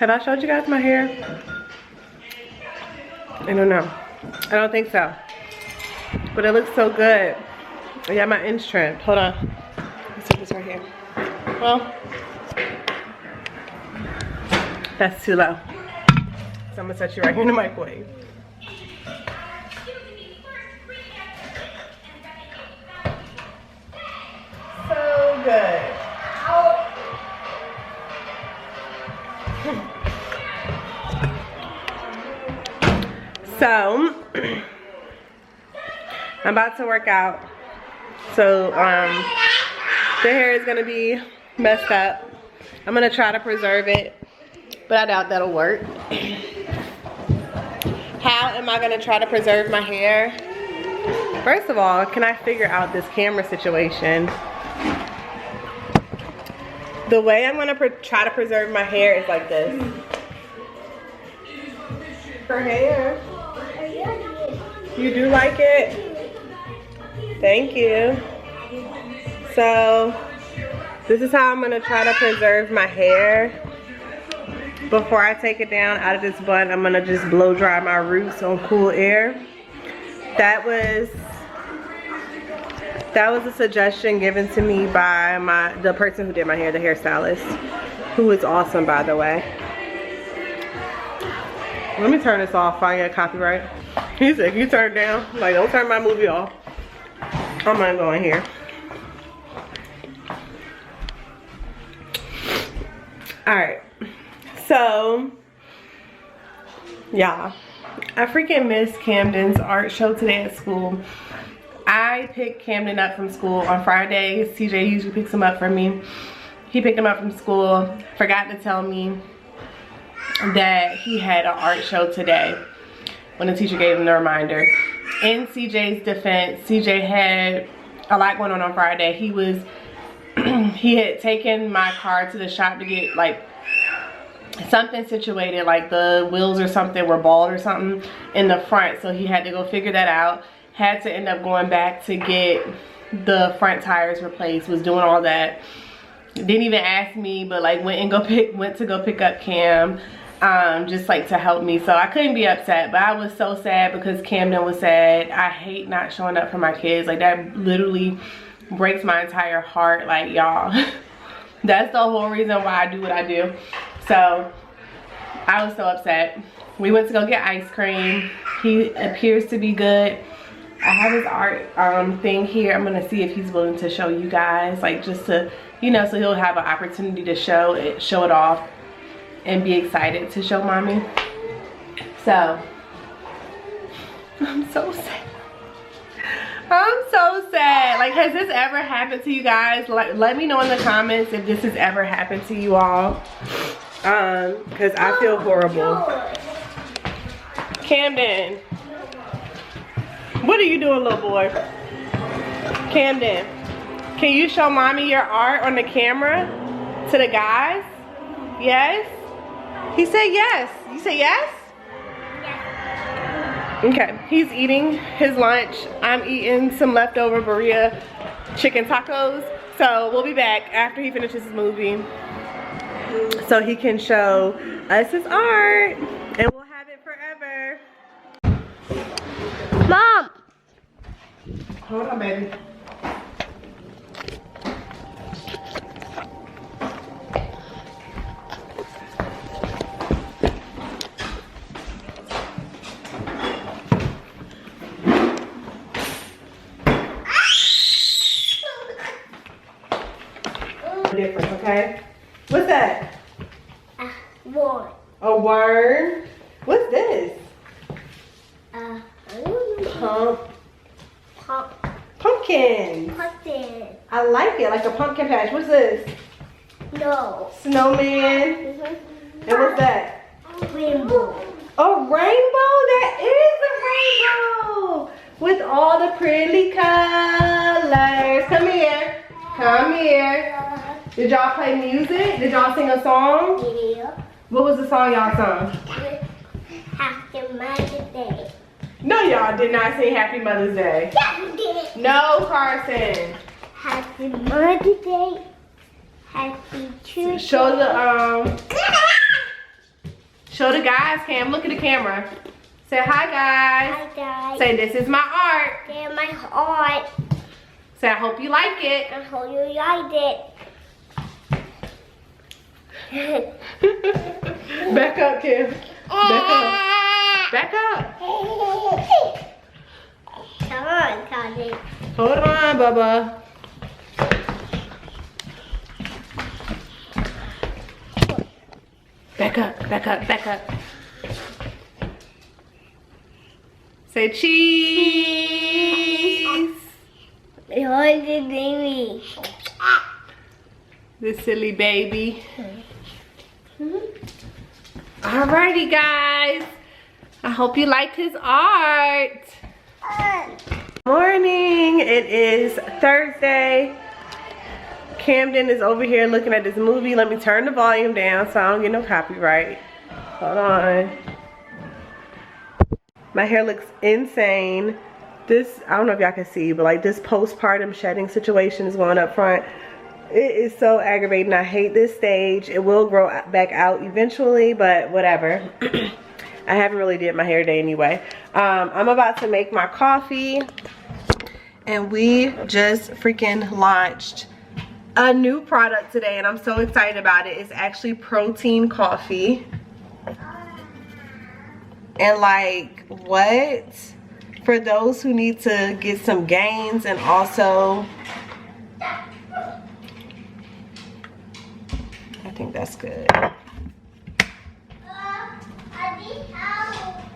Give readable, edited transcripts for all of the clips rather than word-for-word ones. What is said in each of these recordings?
Have I showed you guys my hair? I don't know. I don't think so. But it looks so good. I got my ends trimmed. Hold on. Let's put this right here. Well, that's too low. So I'm gonna set you right here in the microwave. So good. So I'm about to work out. So the hair is gonna be messed up. I'm gonna try to preserve it, but I doubt that'll work. How am I gonna try to preserve my hair? First of all, can I figure out this camera situation? The way I'm gonna try to preserve my hair is like this. Her hair. You do like it? Thank you. So this is how I'm gonna try to preserve my hair. Before I take it down out of this bun, I'm gonna just blow dry my roots on cool air. That was a suggestion given to me by the person who did my hair, the hairstylist, who is awesome, by the way. Let me turn this off. I get copyright. He said, "You turn it down." I'm like, don't turn my movie off. I'm gonna go in here. All right. So, y'all, I freaking missed Camden's art show today at school. I picked Camden up from school on Fridays. CJ usually picks him up for me. He picked him up from school, forgot to tell me that he had an art show today when the teacher gave him the reminder. In CJ's defense, CJ had a lot going on Friday. He had taken my car to the shop to get like something situated, like the wheels or something were bald or something in the front, so he had to go figure that out. Had to end up going back to get the front tires replaced, was doing all that. Didn't even ask me, but like went to go pick up Cam, just like to help me. So I couldn't be upset, but I was so sad because Camden was sad. I hate not showing up for my kids. Like that literally breaks my entire heart. Like y'all, that's the whole reason why I do what I do. So I was so upset. We went to go get ice cream. He appears to be good. I have his art thing here. I'm gonna see if he's willing to show you guys, like just to, you know, so he'll have an opportunity to show it off and be excited to show mommy. So I'm so sad. I'm so sad. Like, has this ever happened to you guys? Like, let me know in the comments if this has ever happened to you all. Because I feel horrible. Camden, what are you doing, little boy? Camden, can you show mommy your art on the camera to the guys? Yes? He said yes. You say yes? Okay, he's eating his lunch. I'm eating some leftover Berea chicken tacos. So we'll be back after he finishes his movie so he can show us his art and we'll have it forever. Mom! Hold on, baby. Different, okay? What's that? A worm. A worm? What's this? Pumpkin. Pumpkin. I like it, like a pumpkin patch. What's this? No. Snowman. And what's that? Rainbow. A rainbow? That is a rainbow. With all the pretty colors. Come here. Come here. Did y'all play music? Did y'all sing a song? Yeah. What was the song y'all sung? Happy Mother's Day. No, y'all did not sing Happy Mother's Day. Yeah, we did. No, Carson. Happy Mother's Day. Happy Tuesday. Show the Show the guys, Cam. Look at the camera. Say hi, guys. Hi, guys. Say, this is my art. They're my heart. Say, I hope you like it. I hope you liked it. Back up, Cam. Back up. Back up. Come on, Connie. Hold on, Bubba. Back up, back up, back up. Say cheese. Behold the baby. This silly baby. Alrighty, guys. I hope you liked his art. Morning. It is Thursday. Camden is over here looking at this movie. Let me turn the volume down so I don't get no copyright. Hold on. My hair looks insane. This, I don't know if y'all can see, but like this postpartum shedding situation is going up front. It is so aggravating. I hate this stage. It will grow back out eventually, but whatever. I haven't really did my hair today anyway. I'm about to make my coffee, and we just freaking launched a new product today, and I'm so excited about it. It's actually protein coffee. And like, what? For those who need to get some gains, and also, I think that's good.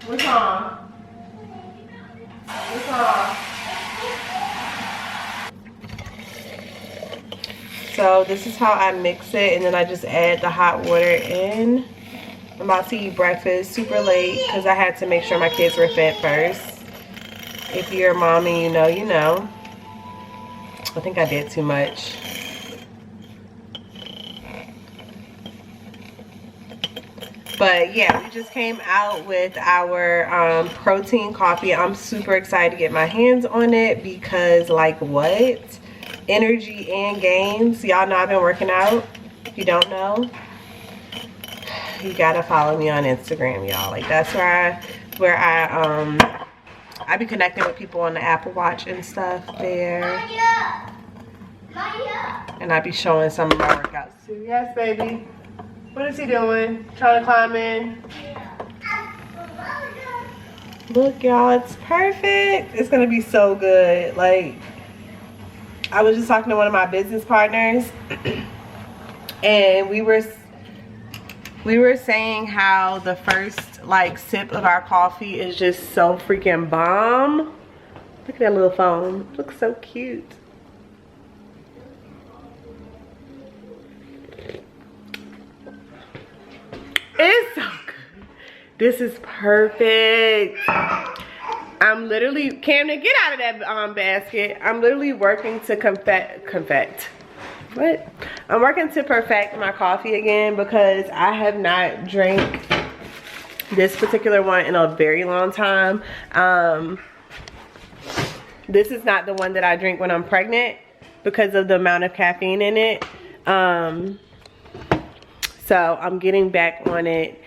What's wrong? What's wrong? So this is how I mix it, and then I just add the hot water in. I'm about to eat breakfast super late because I had to make sure my kids were fed first. If you're a mom and you know, you know. I think I did too much. But yeah, we just came out with our protein coffee. I'm super excited to get my hands on it because, like, what? Energy and gains. Y'all know I've been working out. If you don't know, you gotta follow me on Instagram, y'all. Like, that's where I be connecting with people on the Apple Watch and stuff there. And I be showing some of my workouts too. Yes, baby. What is he doing? Trying to climb in? Look, y'all, it's perfect. It's gonna be so good. Like, I was just talking to one of my business partners, and we were saying how the first like sip of our coffee is just so freaking bomb. Look at that little foam. It looks so cute. It's so good. This is perfect. I'm literally, Camden, get out of that basket. I'm literally working to what? I'm working to perfect my coffee again because I have not drank this particular one in a very long time. This is not the one that I drink when I'm pregnant because of the amount of caffeine in it. So I'm getting back on it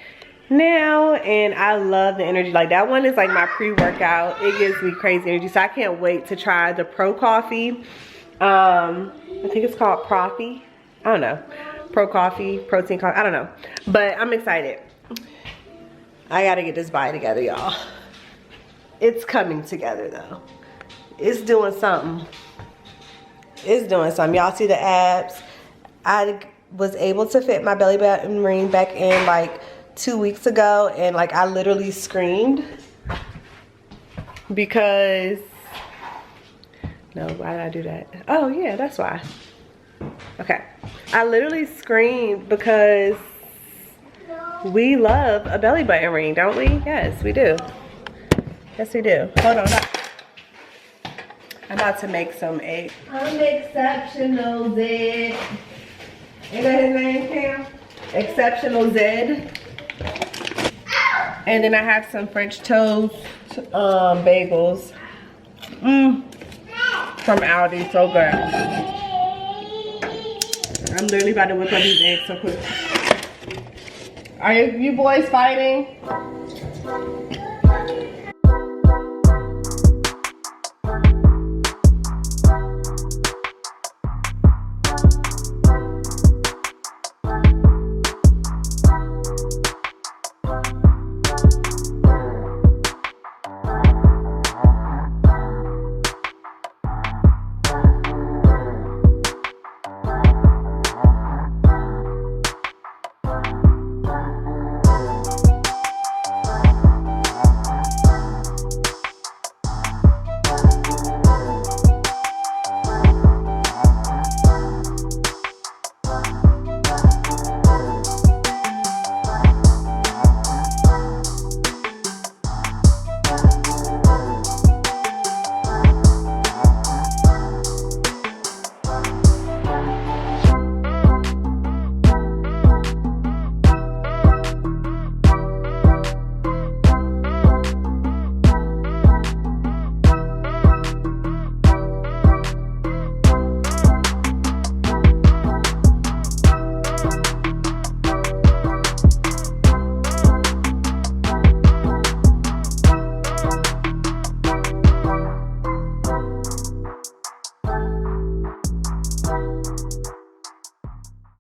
now, and I love the energy. Like, that one is like my pre-workout. It gives me crazy energy, so I can't wait to try the Pro Coffee. I think it's called Profi. I don't know. Pro Coffee, protein coffee, I don't know, but I'm excited. I gotta get this body together, y'all. It's coming together though. It's doing something. It's doing something. Y'all see the abs? I was able to fit my belly button ring back in like 2 weeks ago, and like I literally screamed because, no, why did I do that? Oh yeah, that's why. Okay, I literally screamed because we love a belly button ring, don't we? Yes, we do. Yes, we do. Hold on. I'm about to make some eggs. I'm Exceptional Zed. Ain't that his name, Cam? Exceptional Zed. And then I have some French toast bagels. From Aldi, so good. I'm literally about to whip up these eggs so quick. Are you boys fighting?